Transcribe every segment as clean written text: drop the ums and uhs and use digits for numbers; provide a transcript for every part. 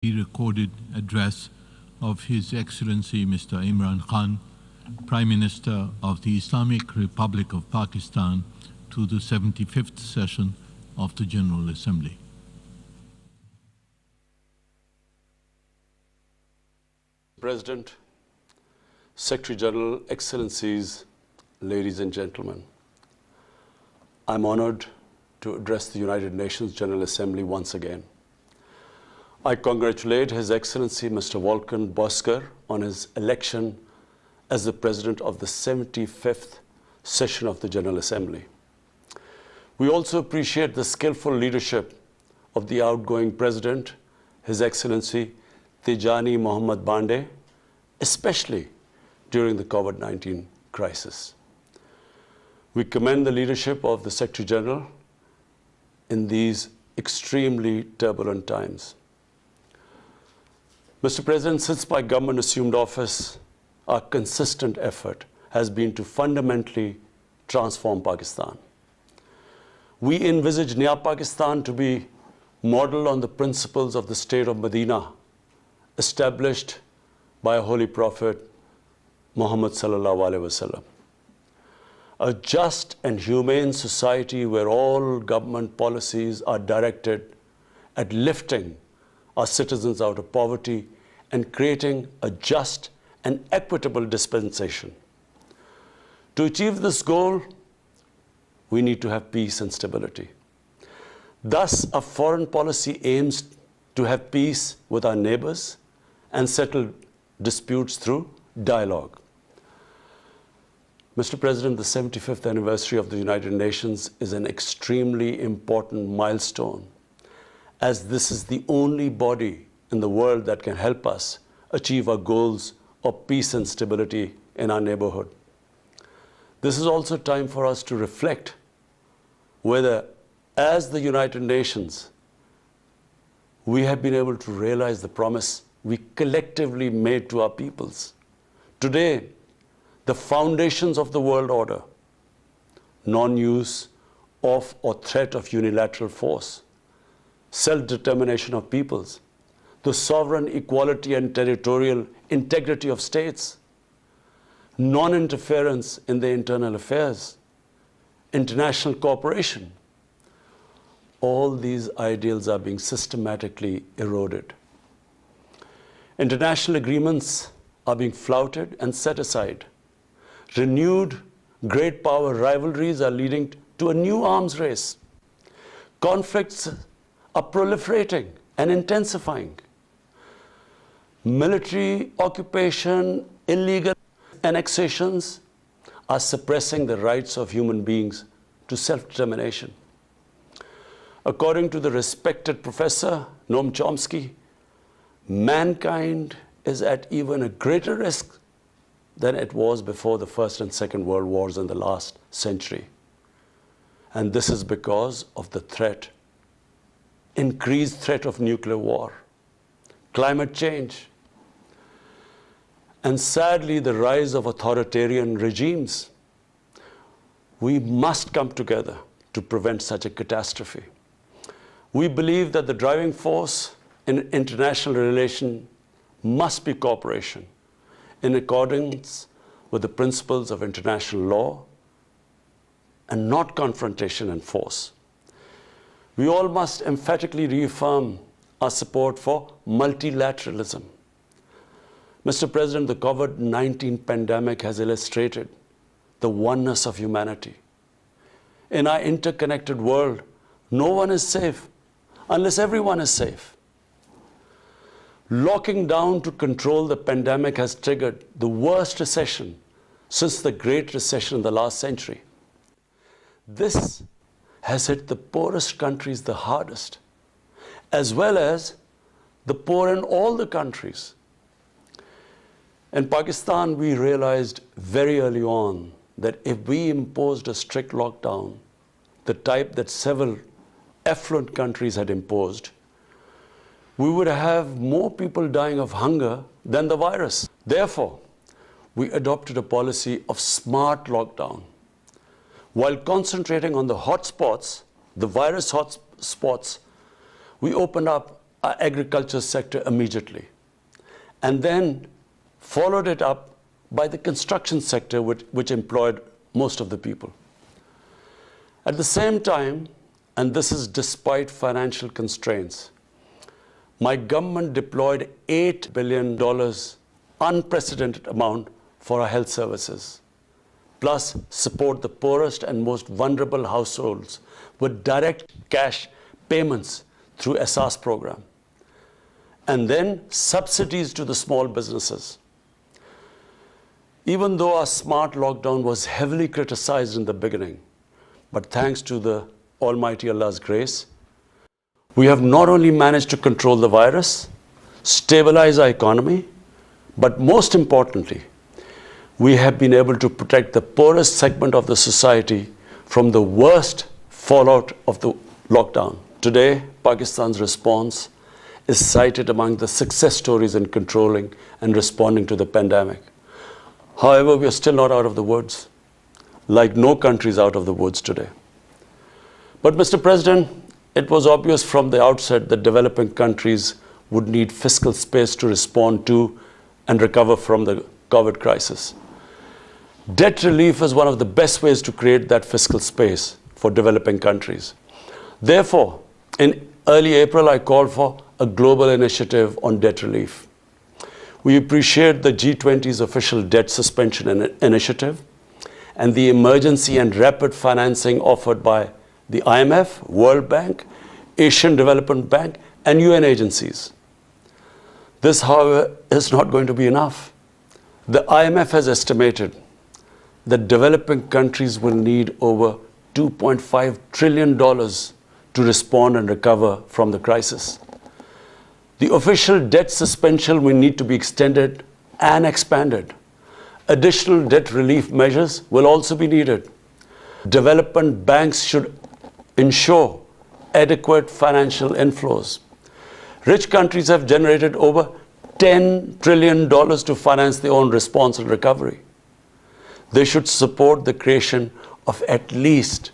Recorded address of His Excellency Mr. Imran KHAn, Prime Minister of the Islamic Republic of Pakistan, to the 75th session of the General Assembly. President, Secretary General, Excellencies, ladies and gentlemen, I'm honored to address the United Nations General Assembly once again. I congratulate His Excellency Mr. Volkan Bozkır on his election as the President of the 75th session of the General Assembly. We also appreciate the skillful leadership of the outgoing President, His Excellency Tijani Mohammad Bande, especially during the COVID-19 crisis. We commend the leadership of the Secretary General in these extremely turbulent times. Mr. President, since my government assumed office, our consistent effort has been to fundamentally transform Pakistan. We envisage Naya Pakistan to be modeled on the principles of the state of Medina, established by a Holy Prophet, Muhammad sallallahu alaihi wasallam. A just and humane society where all government policies are directed at lifting our citizens out of poverty and creating a just and equitable dispensation. To achieve this goal, we need to have peace and stability. Thus, our foreign policy aims to have peace with our neighbors and settle disputes through dialogue. Mr. President, the 75th anniversary of the United Nations is an extremely important milestone, as this is the only body in the world that can help us achieve our goals of peace and stability in our neighborhood. This is also time for us to reflect whether, as the United Nations, we have been able to realize the promise we collectively made to our peoples. Today, the foundations of the world order, non-use of or threat of unilateral force, self-determination of peoples, the sovereign equality and territorial integrity of states, non-interference in their internal affairs, international cooperation. All these ideals are being systematically eroded. International agreements are being flouted and set aside. Renewed great power rivalries are leading to a new arms race. Conflicts are proliferating and intensifying. Military occupation, illegal annexations are suppressing the rights of human beings to self-determination. According to the respected professor Noam Chomsky, mankind is at even a greater risk than it was before the First and Second World Wars in the last century. And this is because of the threat, increased threat of nuclear war, climate change, and sadly the rise of authoritarian regimes. We must come together to prevent such a catastrophe. We believe that the driving force in international relations must be cooperation in accordance with the principles of international law and not confrontation and force. We all must emphatically reaffirm our support for multilateralism. Mr. President, the COVID-19 pandemic has illustrated the oneness of humanity. In our interconnected world, no one is safe unless everyone is safe. Locking down to control the pandemic has triggered the worst recession since the Great Recession in the last century. This has hit the poorest countries the hardest, as well as the poor in all the countries. In Pakistan, we realized very early on that if we imposed a strict lockdown, the type that several affluent countries had imposed, we would have more people dying of hunger than the virus. Therefore, we adopted a policy of smart lockdown. While concentrating on the hotspots, the virus hotspots, we opened up our agriculture sector immediately, and then followed it up by the construction sector, which employed most of the people. At the same time, and this is despite financial constraints, my government deployed $8 billion, unprecedented amount, for our health services, plus support the poorest and most vulnerable households with direct cash payments through SR's program, and then subsidies to the small businesses. Even though our smart lockdown was heavily criticized in the beginning, but thanks to the Almighty Allah's grace, we have not only managed to control the virus, stabilize our economy, but most importantly, we have been able to protect the poorest segment of the society from the worst fallout of the lockdown. Today, Pakistan's response is cited among the success stories in controlling and responding to the pandemic. However, we are still not out of the woods, like no country is out of the woods today. But Mr. President, it was obvious from the outset that developing countries would need fiscal space to respond to and recover from the COVID crisis. Debt relief is one of the best ways to create that fiscal space for developing countries. Therefore, in early April, I called for a global initiative on debt relief. We appreciate the G20's official debt suspension initiative and the emergency and rapid financing offered by the IMF, World Bank, Asian Development Bank, and UN agencies. This, however, is not going to be enough. The IMF has estimated that developing countries will need over $2.5 trillion to respond and recover from the crisis. The official debt suspension will need to be extended and expanded. Additional debt relief measures will also be needed. Development banks should ensure adequate financial inflows. Rich countries have generated over $10 trillion to finance their own response and recovery. They should support the creation of at least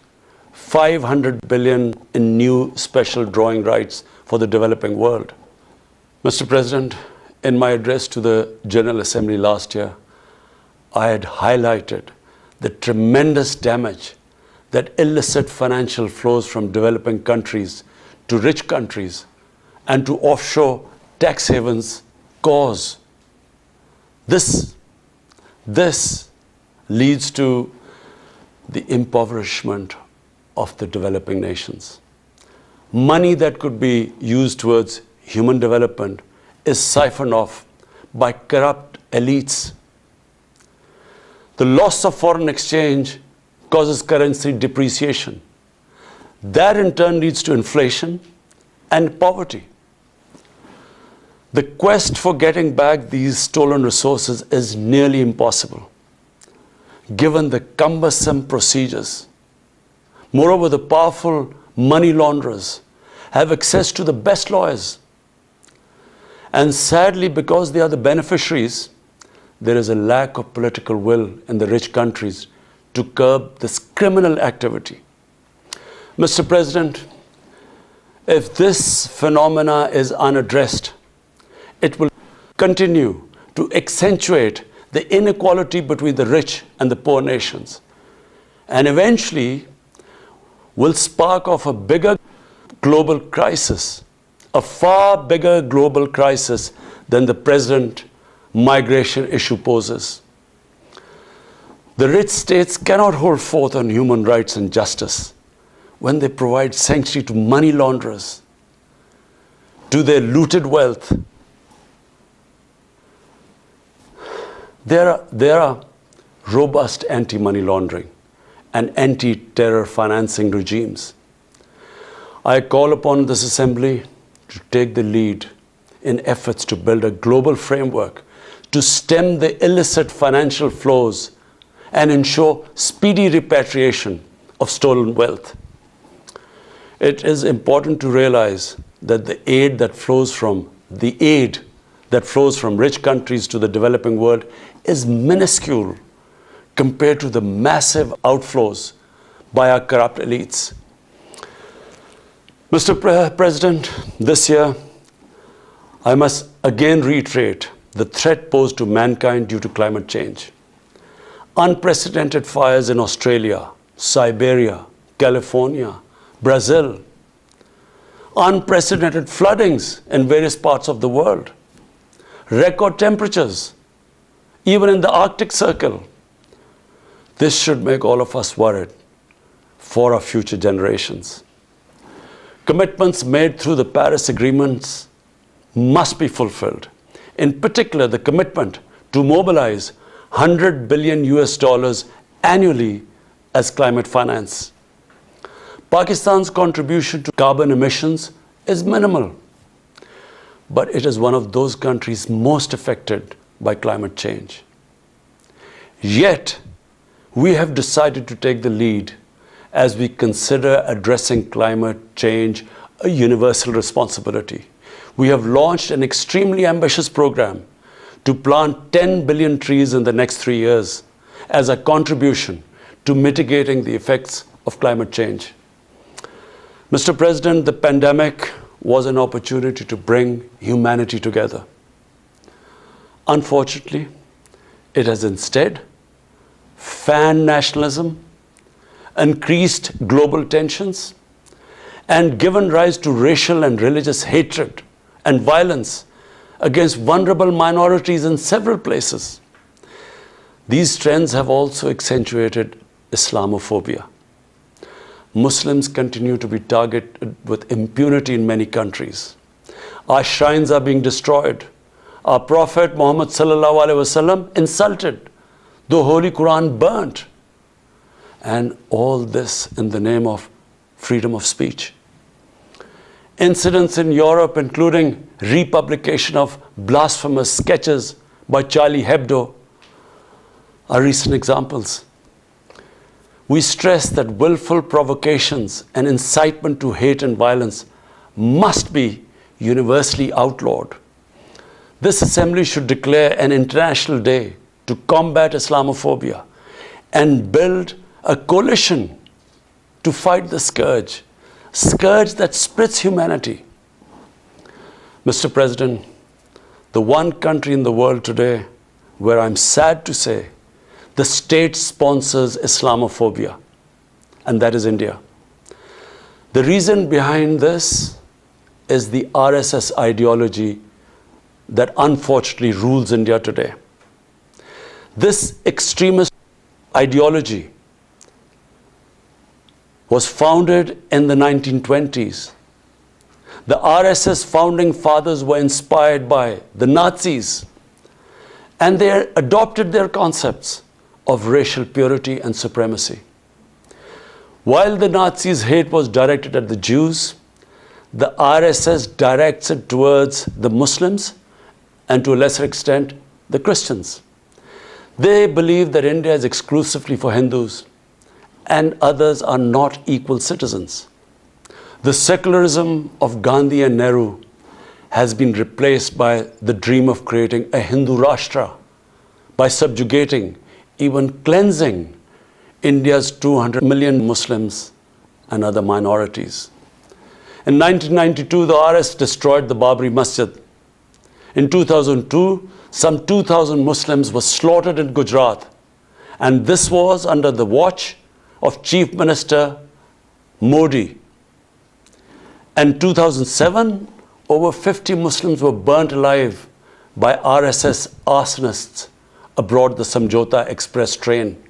$500 billion in new special drawing rights for the developing world. Mr. President, in my address to the General Assembly last year, I had highlighted the tremendous damage that illicit financial flows from developing countries to rich countries and to offshore tax havens cause. This leads to the impoverishment of the developing nations. Money that could be used towards human development is siphoned off by corrupt elites. The loss of foreign exchange causes currency depreciation. That in turn leads to inflation and poverty. The quest for getting back these stolen resources is nearly impossible, given the cumbersome procedures. Moreover, the powerful money launderers have access to the best lawyers. And sadly, because they are the beneficiaries, there is a lack of political will in the rich countries to curb this criminal activity. Mr. President, if this phenomena is unaddressed, it will continue to accentuate the inequality between the rich and the poor nations, and eventually will spark off a bigger global crisis, a far bigger global crisis than the present migration issue poses. The rich states cannot hold forth on human rights and justice when they provide sanctuary to money launderers, to their looted wealth. There are robust anti-money laundering and anti-terror financing regimes. I call upon this Assembly to take the lead in efforts to build a global framework to stem the illicit financial flows and ensure speedy repatriation of stolen wealth. It is important to realize that the aid that flows from rich countries to the developing world is minuscule compared to the massive outflows by our corrupt elites. Mr. President, this year I must again reiterate the threat posed to mankind due to climate change. Unprecedented fires in Australia, Siberia, California, Brazil. Unprecedented floodings in various parts of the world. Record temperatures, even in the Arctic Circle. This should make all of us worried for our future generations. Commitments made through the Paris agreements must be fulfilled. In particular, the commitment to mobilize $100 billion annually as climate finance. Pakistan's contribution to carbon emissions is minimal, but it is one of those countries most affected by climate change. Yet, we have decided to take the lead as we consider addressing climate change a universal responsibility. We have launched an extremely ambitious program to plant 10 billion trees in the next 3 years as a contribution to mitigating the effects of climate change. Mr. President, the pandemic was an opportunity to bring humanity together. Unfortunately, it has instead fanned nationalism, increased global tensions, and given rise to racial and religious hatred and violence against vulnerable minorities in several places. These trends have also accentuated Islamophobia. Muslims continue to be targeted with impunity in many countries. Our shrines are being destroyed. Our Prophet Muhammad sallallahu alaihi wasallam insulted. The Holy Quran burnt. And all this in the name of freedom of speech. Incidents in Europe, including republication of blasphemous sketches by Charlie Hebdo, are recent examples. We stress that willful provocations and incitement to hate and violence must be universally outlawed. This assembly should declare an international day to combat Islamophobia and build a coalition to fight the scourge that splits humanity. Mr. President, the one country in the world today where I'm sad to say the state sponsors Islamophobia, and that is India. The reason behind this is the RSS ideology that unfortunately rules India today. This extremist ideology was founded in the 1920s. The RSS founding fathers were inspired by the Nazis, and they adopted their concepts of racial purity and supremacy. While the Nazis' hate was directed at the Jews, the RSS directs it towards the Muslims and to a lesser extent, the Christians. They believe that India is exclusively for Hindus and others are not equal citizens. The secularism of Gandhi and Nehru has been replaced by the dream of creating a Hindu Rashtra by subjugating, even cleansing India's 200 million Muslims and other minorities. In 1992, the RS destroyed the Babri Masjid. In 2002, some 2,000 Muslims were slaughtered in Gujarat, and this was under the watch of Chief Minister Modi. In 2007, over 50 Muslims were burnt alive by RSS arsonists aboard the Samjhauta Express train.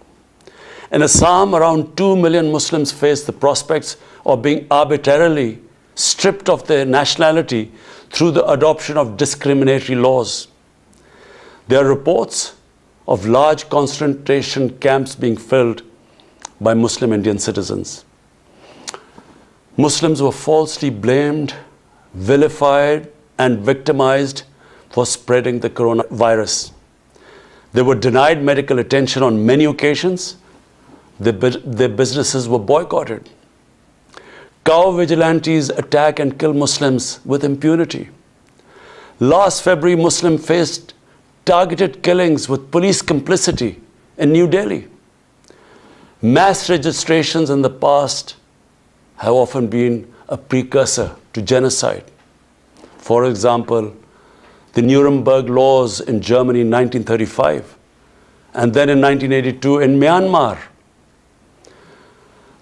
In Assam, around 2 million Muslims face the prospects of being arbitrarily stripped of their nationality through the adoption of discriminatory laws. There are reports of large concentration camps being filled by Muslim Indian citizens. Muslims were falsely blamed, vilified, and victimized for spreading the coronavirus. They were denied medical attention on many occasions. Their businesses were boycotted. Cow vigilantes attack and kill Muslims with impunity. Last February, Muslims faced targeted killings with police complicity in New Delhi. Mass registrations in the past have often been a precursor to genocide. For example, the Nuremberg laws in Germany in 1935, and then in 1982 in Myanmar.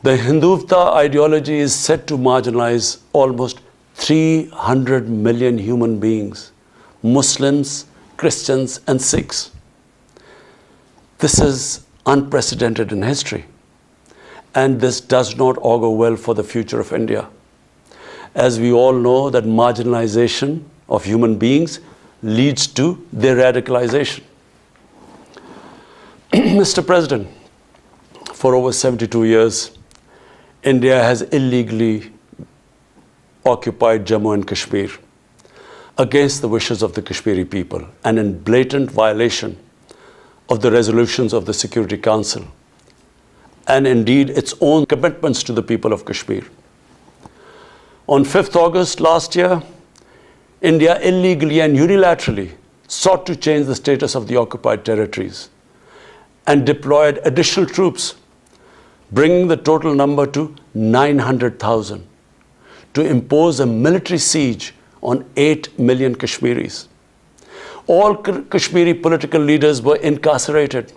The Hindutva ideology is set to marginalize almost 300 million human beings, Muslims, Christians, and Sikhs. This is unprecedented in history, and this does not augur well for the future of India. As we all know, that marginalization of human beings leads to their radicalization. Mr. President, for over 72 years, India has illegally occupied Jammu and Kashmir against the wishes of the Kashmiri people and in blatant violation of the resolutions of the Security Council and indeed its own commitments to the people of Kashmir. On 5th August last year, India illegally and unilaterally sought to change the status of the occupied territories and deployed additional troops, bringing the total number to 900,000, to impose a military siege on 8 million Kashmiris. All Kashmiri political leaders were incarcerated.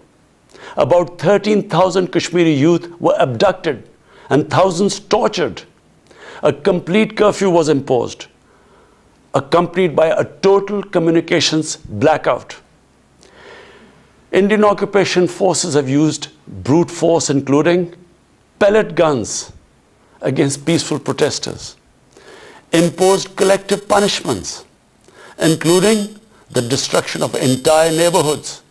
About 13,000 Kashmiri youth were abducted and thousands tortured. A complete curfew was imposed, accompanied by a total communications blackout. Indian occupation forces have used brute force, including pellet guns against peaceful protesters, imposed collective punishments, including the destruction of entire neighborhoods,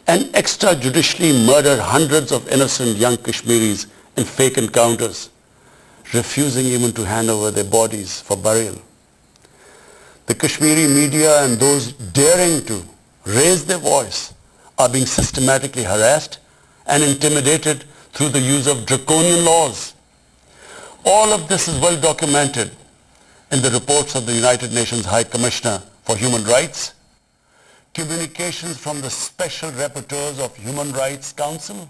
and extrajudicially murdered hundreds of innocent young Kashmiris in fake encounters, refusing even to hand over their bodies for burial. The Kashmiri media and those daring to raise their voice are being systematically harassed and intimidated through the use of draconian laws. All of this is well documented in the reports of the United Nations High Commissioner for Human Rights, communications from the Special Rapporteurs of Human Rights Council,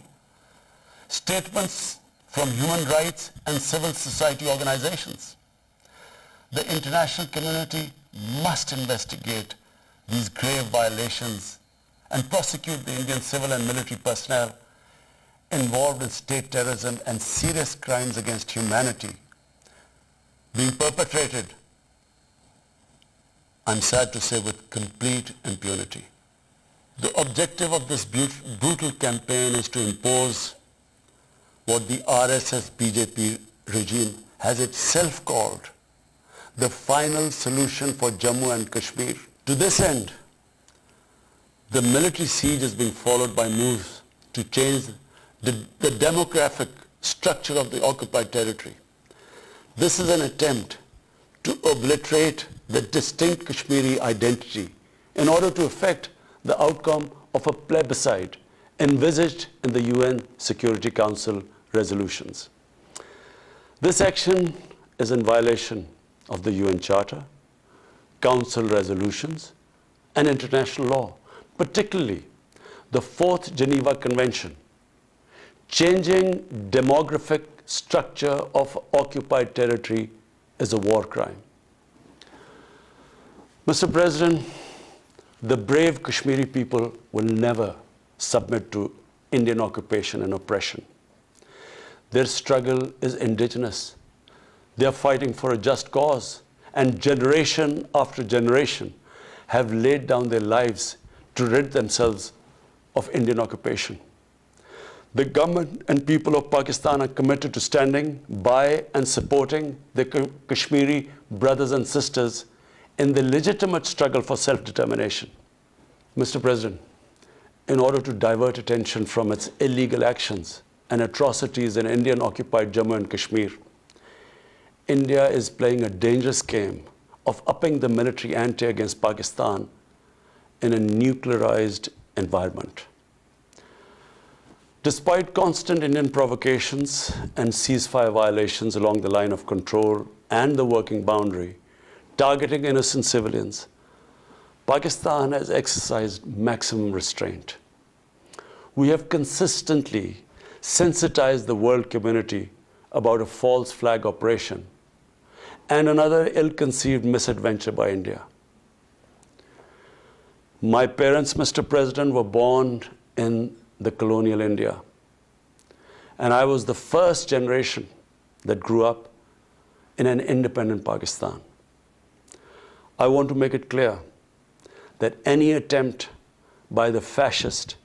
statements from human rights and civil society organizations. The international community must investigate these grave violations and prosecute the Indian civil and military personnel involved in state terrorism and serious crimes against humanity being perpetrated, I'm sad to say, with complete impunity. The objective of this brutal campaign is to impose what the RSS-BJP regime has itself called the final solution for Jammu and Kashmir. To this end, the military siege is being followed by moves to change the demographic structure of the occupied territory. This is an attempt to obliterate the distinct Kashmiri identity in order to effect the outcome of a plebiscite envisaged in the UN Security Council resolutions. This action is in violation of the UN Charter, Council resolutions, and international law, particularly the 4th Geneva Convention. Changing demographic structure of occupied territory is a war crime. Mr. President, the brave Kashmiri people will never submit to Indian occupation and oppression. Their struggle is indigenous. They are fighting for a just cause, and generation after generation have laid down their lives to rid themselves of Indian occupation. The government and people of Pakistan are committed to standing by and supporting their Kashmiri brothers and sisters in the legitimate struggle for self-determination. Mr. President, in order to divert attention from its illegal actions and atrocities in Indian-occupied Jammu and Kashmir, India is playing a dangerous game of upping the military ante against Pakistan in a nuclearized environment. Despite constant Indian provocations and ceasefire violations along the line of control and the working boundary, targeting innocent civilians, Pakistan has exercised maximum restraint. We have consistently sensitized the world community about a false flag operation and another ill-conceived misadventure by India. My parents, Mr. President, were born in the colonial India. And I was the first generation that grew up in an independent Pakistan. I want to make it clear that any attempt by the fascist,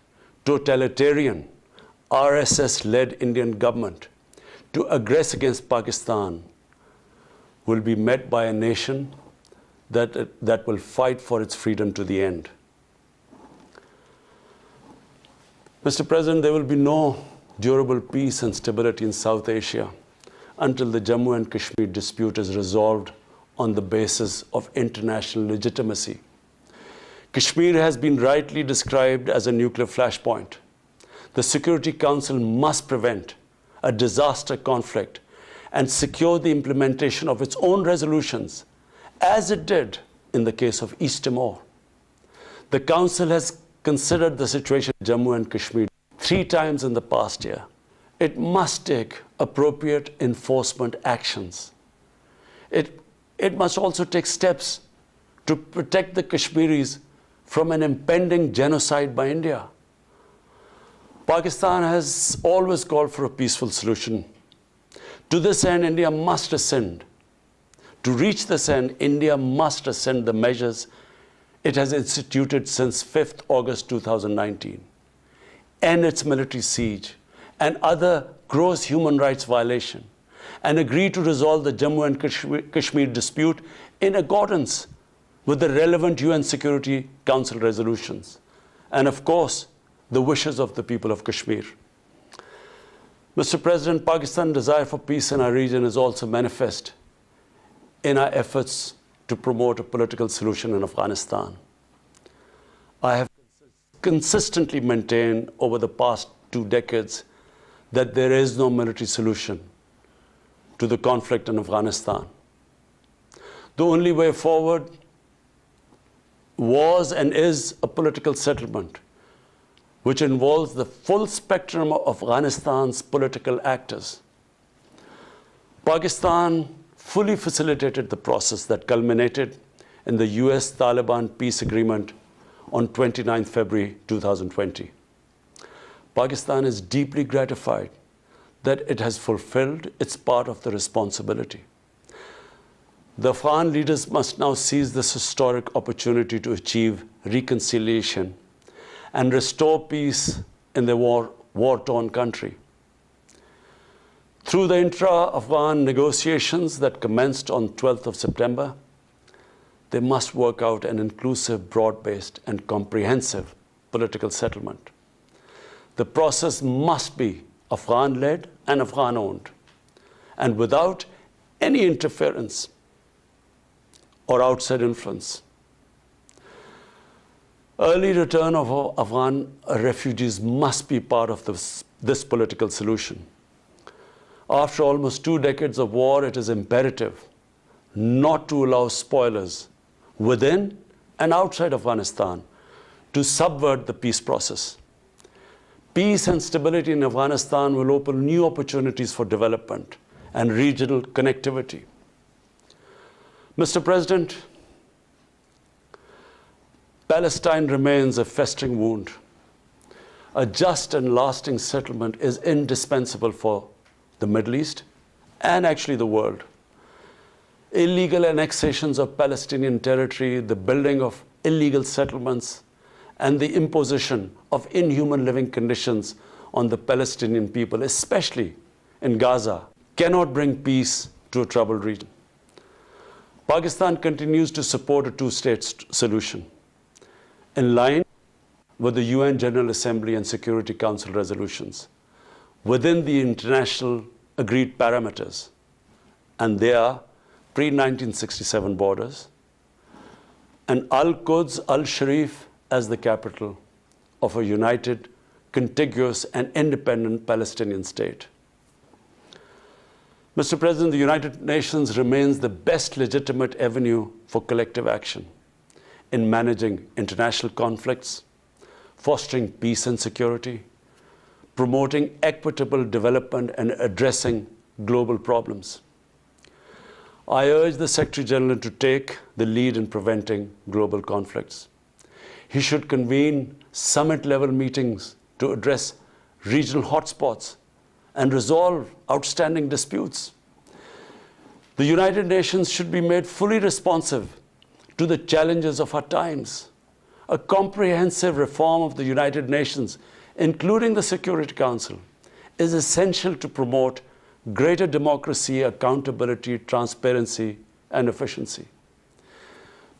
totalitarian, RSS-led Indian government to aggress against Pakistan will be met by a nation that will fight for its freedom to the end. Mr. President, there will be no durable peace and stability in South Asia until the Jammu and Kashmir dispute is resolved on the basis of international legitimacy. Kashmir has been rightly described as a nuclear flashpoint. The Security Council must prevent a disaster conflict and secure the implementation of its own resolutions, as it did in the case of East Timor. The Council has considered the situation in Jammu and Kashmir 3 times in the past year. It must take appropriate enforcement actions. It must also take steps to protect the Kashmiris from an impending genocide by India. Pakistan has always called for a peaceful solution. To this end, India must ascend. To reach this end, India must ascend the measures it has instituted since 5th August 2019, end its military siege and other gross human rights violation, and agree to resolve the Jammu and Kashmir dispute in accordance with the relevant UN Security Council resolutions, and of course, the wishes of the people of Kashmir. Mr. President, Pakistan's desire for peace in our region is also manifest in our efforts to promote a political solution in Afghanistan. I have consistently maintained over the past 2 decades that there is no military solution to the conflict in Afghanistan. The only way forward was and is a political settlement, which involves the full spectrum of Afghanistan's political actors. Pakistan fully facilitated the process that culminated in the US-Taliban peace agreement on 29 February 2020. Pakistan is deeply gratified that it has fulfilled its part of the responsibility. The Afghan leaders must now seize this historic opportunity to achieve reconciliation and restore peace in their war-torn country. Through the intra-Afghan negotiations that commenced on 12th of September, they must work out an inclusive, broad-based, and comprehensive political settlement. The process must be Afghan-led and Afghan-owned, and without any interference or outside influence. Early return of Afghan refugees must be part of this political solution. After almost 2 decades of war, it is imperative not to allow spoilers within and outside Afghanistan to subvert the peace process. Peace and stability in Afghanistan will open new opportunities for development and regional connectivity. Mr. President, Palestine remains a festering wound. A just and lasting settlement is indispensable for the Middle East and actually the world. Illegal annexations of Palestinian territory, the building of illegal settlements, and the imposition of inhuman living conditions on the Palestinian people, especially in Gaza, cannot bring peace to a troubled region. Pakistan continues to support a 2-state solution in line with the UN General Assembly and Security Council resolutions within the international agreed parameters, and they are pre-1967 borders, and Al-Quds, Al-Sharif as the capital of a united, contiguous, and independent Palestinian state. Mr. President, the United Nations remains the best legitimate avenue for collective action in managing international conflicts, fostering peace and security, promoting equitable development, and addressing global problems. I urge the Secretary General to take the lead in preventing global conflicts. He should convene summit-level meetings to address regional hotspots and resolve outstanding disputes. The United Nations should be made fully responsive to the challenges of our times. A comprehensive reform of the United Nations, including the Security Council, is essential to promote greater democracy, accountability, transparency, and efficiency.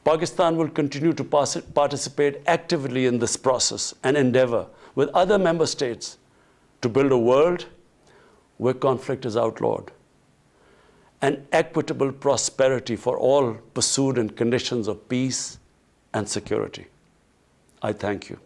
Pakistan will continue to participate actively in this process and endeavor with other member states to build a world where conflict is outlawed and equitable prosperity for all pursued in conditions of peace and security. I thank you.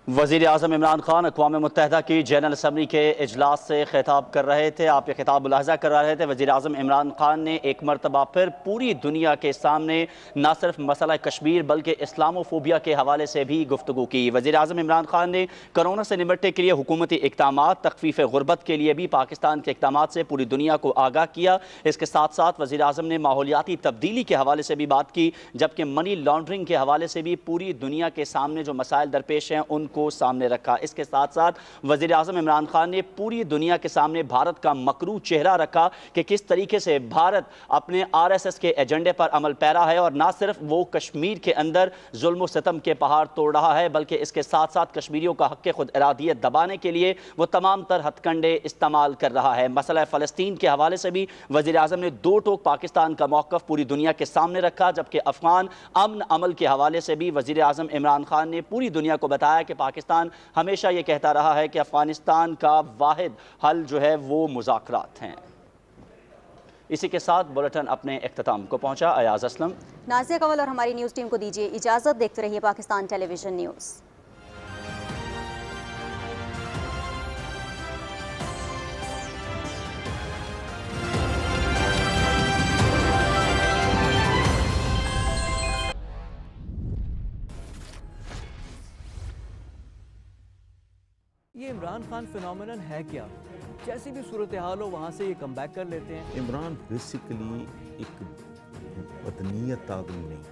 وزیر اعظم عمران خان اقوام متحدہ کی general assembly کے اجلاس سے خطاب کر رہے تھے. آپ یہ خطاب ملاحظہ کر رہے تھے. وزیر اعظم عمران خان نے ایک مرتبہ پھر پوری دنیا کے سامنے نہ صرف مسئلہ کشمیر بلکہ اسلامو فوبیا کے حوالے سے بھی گفتگو کی. وزیر اعظم عمران خان نے کرونا سے نمٹنے کے لیے حکومتی اقدامات، تخفیف غربت کے لیے بھی پاکستان کے اقدامات سے پوری دنیا کو آگاہ کیا. اس کے ساتھ ساتھ وزیر اعظم نے ماحولیاتی تبدیلی کے حوالے سے بھی بات کی، جبکہ منی لانڈرنگ کے حوالے سے بھی پوری دنیا کے سامنے جو مسائل درپیش ہیں ان کو سامنے رکھا. اس کے ساتھ ساتھ وزیر اعظم عمران خان نے پوری دنیا کے سامنے بھارت کا مکروہ چہرہ رکھا کہ کس طریقے سے بھارت اپنے RSS کے ایجنڈے پر عمل پیرا ہے اور نہ صرف وہ کشمیر کے اندر ظلم و ستم کے پہاڑ توڑ رہا ہے بلکہ اس کے ساتھ ساتھ کشمیریوں کا حق خود ارادیت دبانے کے لیے وہ تمام تر ہتھ کنڈے استعمال کر رہا ہے. مسئلہ فلسطین کے حوالے سے بھی وزیر اعظم نے دو ٹوک پاکستان کا موقف پوری دنیا کے سامنے رکھا، جبکہ افغان امن عمل کے حوالے سے بھی وزیر اعظم عمران خان نے پوری دنیا کو بتایا کہ پاکستان ہمیشہ یہ کہتا رہا ہے کہ افغانستان کا واحد حل جو ہے وہ مذاکرات ہیں. اسی کے ساتھ بلٹن اپنے اختتام کو پہنچا. ایاز اسلم، نازیہ کنول اور ہماری نیوز ٹیم کو دیجیے اجازت. دیکھتے رہیے پاکستان ٹیلی ویژن نیوز. یہ عمران خان فینومینن ہے کیا؟ جیسی بھی صورتحال ہو وہاں سے یہ کم بیک کر لیتے ہیں. عمران بیسیکلی ایک وطنیت آدمی نہیں.